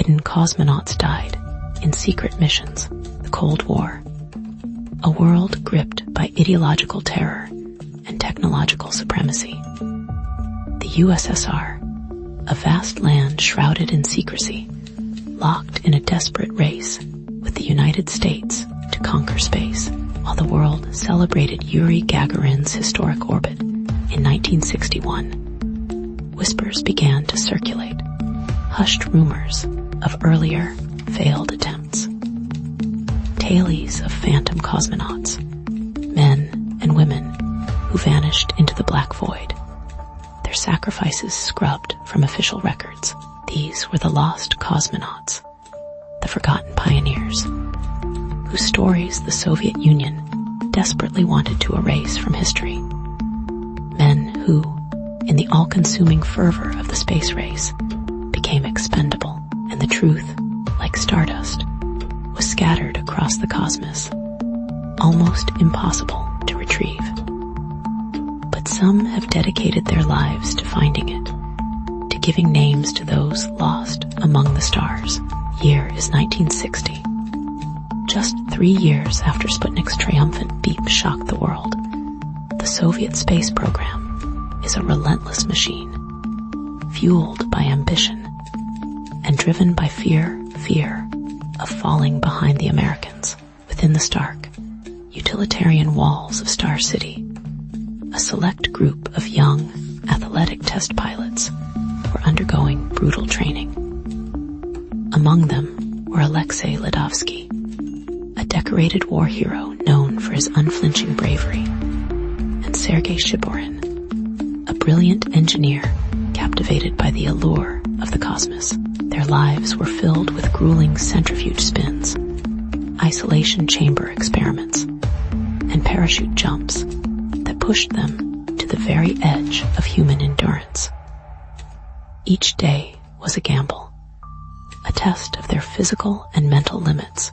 hidden cosmonauts died in secret missions, the Cold War, a world gripped by ideological terror and technological supremacy. The USSR, a vast land shrouded in secrecy, locked in a desperate race with the United States to conquer space, while the world celebrated Yuri Gagarin's historic orbit in 1961. Whispers began to circulate, hushed rumors of earlier failed attempts. Tales of phantom cosmonauts, men and women who vanished into the black void, their sacrifices scrubbed from official records. These were the lost cosmonauts, the forgotten pioneers, whose stories the Soviet Union desperately wanted to erase from history. Men who, in the all-consuming fervor of the space race, became expendable, and the truth, like stardust, was scattered across the cosmos, almost impossible to retrieve. But some have dedicated their lives to finding it, to giving names to those lost among the stars. Year is 1960. Just 3 years after Sputnik's triumphant beep shocked the world, the Soviet space program is a relentless machine, fueled by ambition and driven by fear of falling behind the Americans. Within the stark, utilitarian walls of Star City, a select group of young, athletic test pilots were undergoing brutal training. Among them were Alexei Ledovsky, a decorated war hero known for his unflinching bravery, and Sergei Shiborin, a brilliant engineer captivated by the allure of the cosmos. Their lives were filled with grueling centrifuge spins, isolation chamber experiments, and parachute jumps that pushed them to the very edge of human endurance. Each day was a gamble, a test of their physical and mental limits,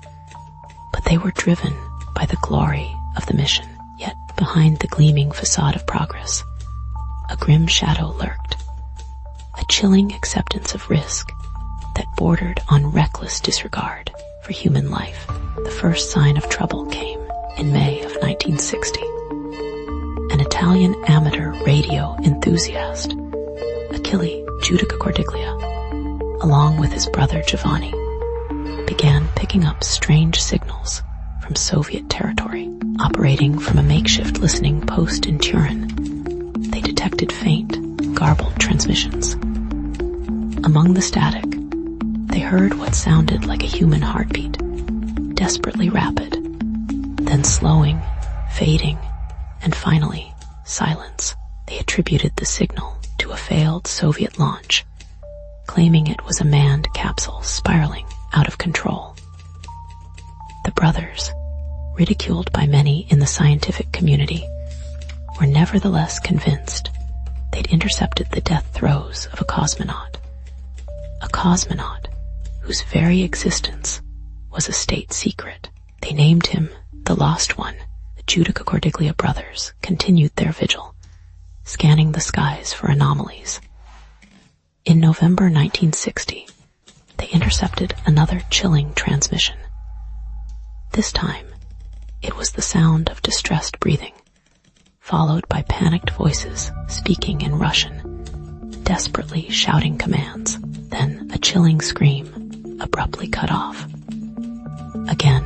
but they were driven by the glory of the mission. Yet behind the gleaming facade of progress, a grim shadow lurked, a chilling acceptance of risk that bordered on reckless disregard for human life. The first sign of trouble came in May of 1960. An Italian amateur radio enthusiast, Achille Giudica Cordiglia, along with his brother Giovanni, began picking up strange signals from Soviet territory. Operating from a makeshift listening post in Turin, they detected faint, garbled transmissions. Among the static, they heard what sounded like a human heartbeat, desperately rapid, then slowing, fading, and finally, silence. They attributed the signal to a failed Soviet launch, claiming it was a manned capsule spiraling out of control. The brothers, ridiculed by many in the scientific community, were nevertheless convinced they'd intercepted the death throes of a cosmonaut whose very existence was a state secret. They named him the Lost One. The Giudica Cordiglia brothers continued their vigil, scanning the skies for anomalies. In November 1960, they intercepted another chilling transmission. This time, it was the sound of distressed breathing, followed by panicked voices speaking in Russian, desperately shouting commands. Then a chilling scream abruptly cut off. Again,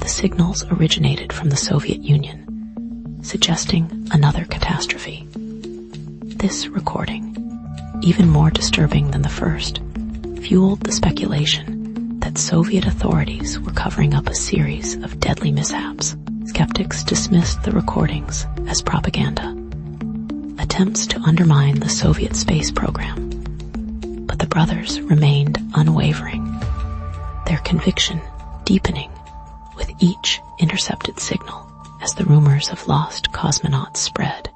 the signals originated from the Soviet Union, suggesting another catastrophe. This recording, even more disturbing than the first, fueled the speculation that Soviet authorities were covering up a series of deadly mishaps. Skeptics dismissed the recordings as propaganda, attempts to undermine the Soviet space program. But the brothers remained unwavering, their conviction deepening with each intercepted signal as the rumors of lost cosmonauts spread.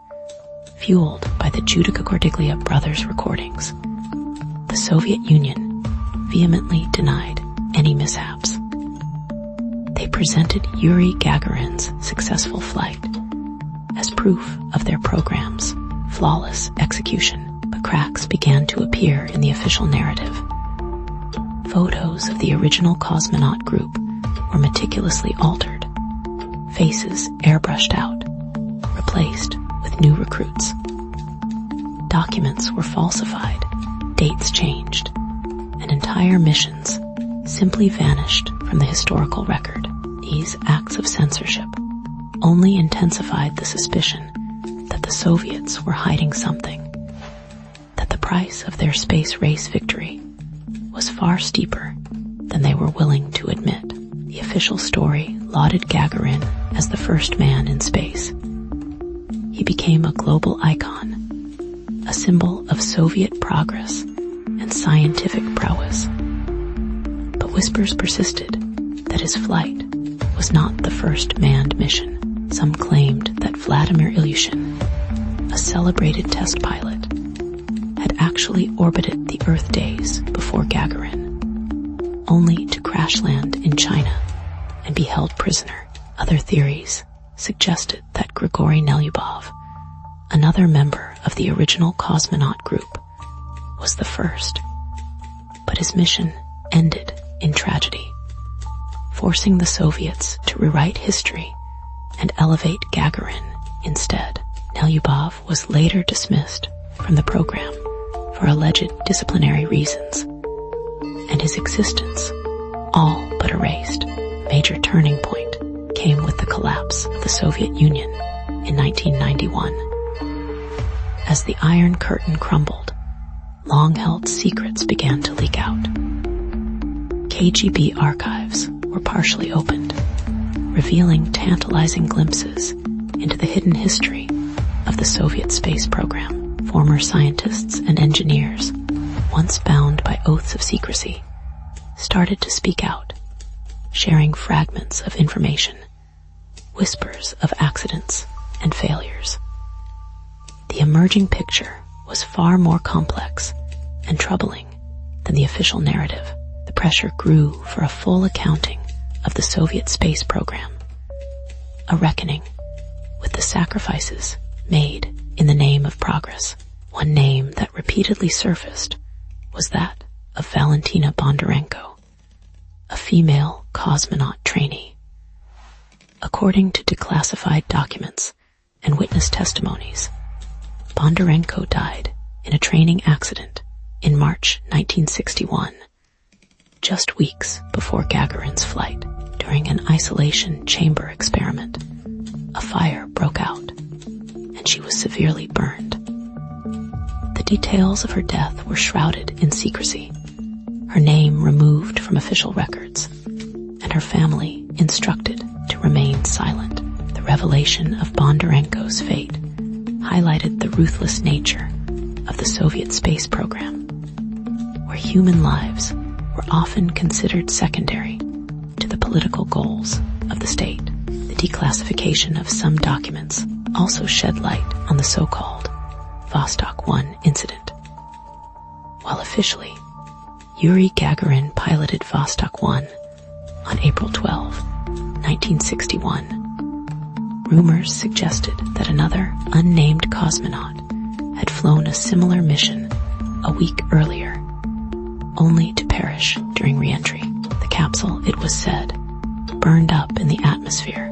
Fueled by the Giudica Cordiglia brothers' recordings, the Soviet Union vehemently denied any mishaps. They presented Yuri Gagarin's successful flight as proof of their program's flawless execution, but cracks began to appear in the official narrative. Photos of the original cosmonaut group were meticulously altered, faces airbrushed out, replaced with new recruits. Documents were falsified, dates changed, and entire missions simply vanished from the historical record. These acts of censorship only intensified the suspicion that the Soviets were hiding something, that the price of their space race victory was far steeper than they were willing to admit. The official story lauded Gagarin as the first man in space. He became a global icon, a symbol of Soviet progress and scientific prowess. But whispers persisted that his flight was not the first manned mission. Some claimed that Vladimir Ilyushin, a celebrated test pilot, had actually orbited the Earth days before Gagarin, only to crash land in China and be held prisoner. Other theories suggested that Grigory Nelyubov, another member of the original cosmonaut group, was the first. But his mission ended in tragedy, forcing the Soviets to rewrite history and elevate Gagarin instead. Nelyubov was later dismissed from the program for alleged disciplinary reasons, and his existence all but erased. A major turning point came with the collapse of the Soviet Union in 1991. As the Iron Curtain crumbled, long-held secrets began to leak out. KGB archives were partially opened, revealing tantalizing glimpses into the hidden history of the Soviet space program. Former scientists and engineers, once bound by oaths of secrecy, started to speak out, sharing fragments of information, whispers of accidents and failures. The emerging picture was far more complex and troubling than the official narrative. The pressure grew for a full accounting of the Soviet space program, a reckoning with the sacrifices made in the name of progress. One name that repeatedly surfaced was that of Valentina Bondarenko, a female cosmonaut trainee. According to declassified documents and witness testimonies, Bondarenko died in a training accident in March 1961, just weeks before Gagarin's flight. During an isolation chamber experiment, a fire broke out, and she was severely burned. The details of her death were shrouded in secrecy, her name removed from official records, and her family instructed to remain silent. The revelation of Bondarenko's fate highlighted the ruthless nature of the Soviet space program, where human lives were often considered secondary to the political goals of the state. The declassification of some documents also shed light on the so-called Vostok 1 incident. While officially, Yuri Gagarin piloted Vostok 1 on April 12, 1961, rumors suggested that another unnamed cosmonaut had flown a similar mission a week earlier, only to perish during re-entry. The capsule, it was said, burned up in the atmosphere,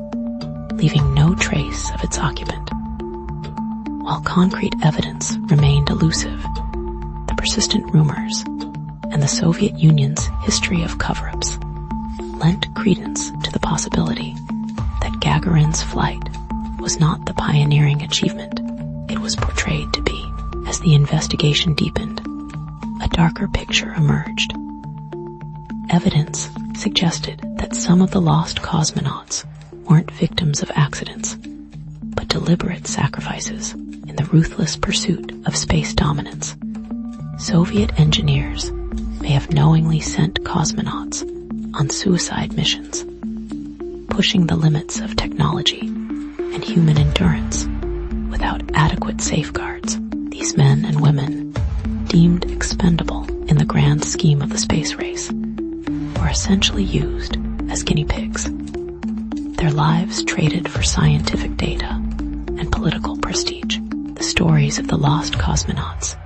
leaving no trace of its occupant. While concrete evidence remained elusive, the persistent rumors and the Soviet Union's history of cover-ups lent credence to the possibility that Gagarin's flight was not the pioneering achievement it was portrayed to be. As the investigation deepened, a darker picture emerged. Evidence suggested that some of the lost cosmonauts weren't victims of accidents, but deliberate sacrifices in the ruthless pursuit of space dominance. Soviet engineers may have knowingly sent cosmonauts on suicide missions, pushing the limits of technology and human endurance without adequate safeguards. These men and women, deemed expendable in the grand scheme of the space race, were essentially used as guinea pigs, their lives traded for scientific data and political prestige. The stories of the lost cosmonauts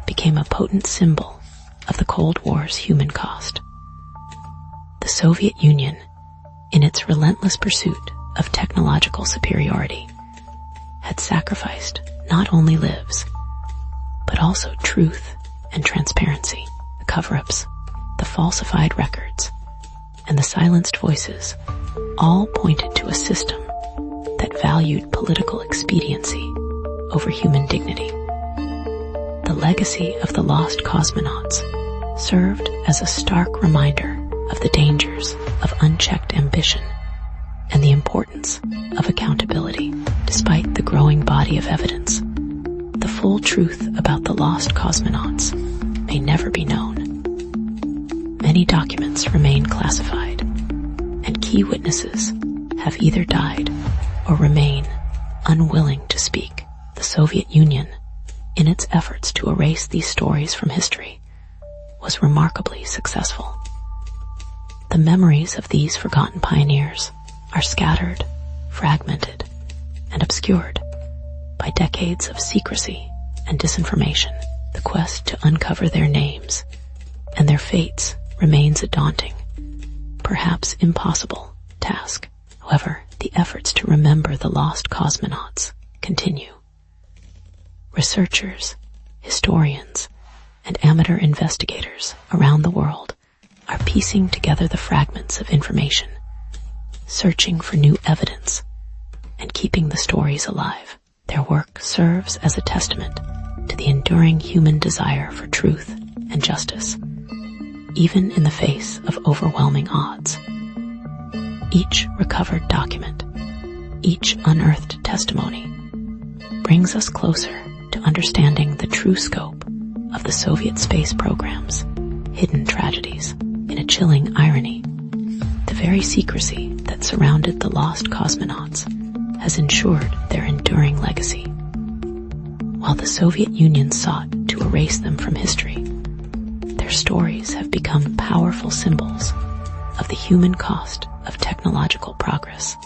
became a potent symbol of the Cold War's human cost. Soviet Union, in its relentless pursuit of technological superiority, had sacrificed not only lives, but also truth and transparency. The cover-ups, the falsified records, and the silenced voices all pointed to a system that valued political expediency over human dignity. The legacy of the lost cosmonauts served as a stark reminder of the dangers of unchecked ambition and the importance of accountability. Despite the growing body of evidence, the full truth about the lost cosmonauts may never be known. Many documents remain classified, and key witnesses have either died or remain unwilling to speak. The Soviet Union, in its efforts to erase these stories from history, was remarkably successful. The memories of these forgotten pioneers are scattered, fragmented, and obscured by decades of secrecy and disinformation. The quest to uncover their names and their fates remains a daunting, perhaps impossible, task. However, the efforts to remember the lost cosmonauts continue. Researchers, historians, and amateur investigators around the world are piecing together the fragments of information, searching for new evidence, and keeping the stories alive. Their work serves as a testament to the enduring human desire for truth and justice, even in the face of overwhelming odds. Each recovered document, each unearthed testimony, brings us closer to understanding the true scope of the Soviet space program's hidden tragedies. In a chilling irony, the very secrecy that surrounded the lost cosmonauts has ensured their enduring legacy. While the Soviet Union sought to erase them from history, their stories have become powerful symbols of the human cost of technological progress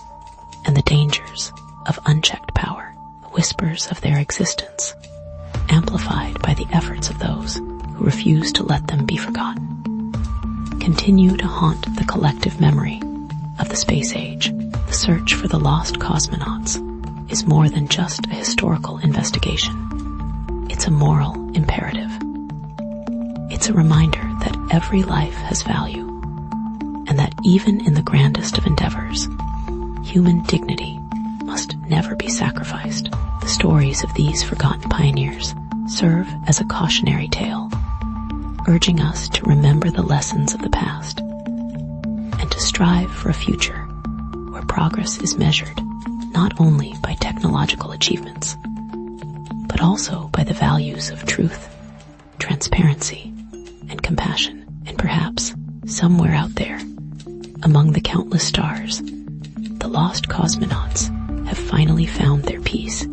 and the dangers of unchecked power. The whispers of their existence, amplified by the efforts of those who refuse to let them be forgotten, continue to haunt the collective memory of the space age. The search for the lost cosmonauts is more than just a historical investigation. It's a moral imperative. It's a reminder that every life has value, and that even in the grandest of endeavors, human dignity must never be sacrificed. The stories of these forgotten pioneers serve as a cautionary tale, urging us to remember the lessons of the past and to strive for a future where progress is measured not only by technological achievements, but also by the values of truth, transparency, and compassion. And perhaps, somewhere out there, among the countless stars, the lost cosmonauts have finally found their peace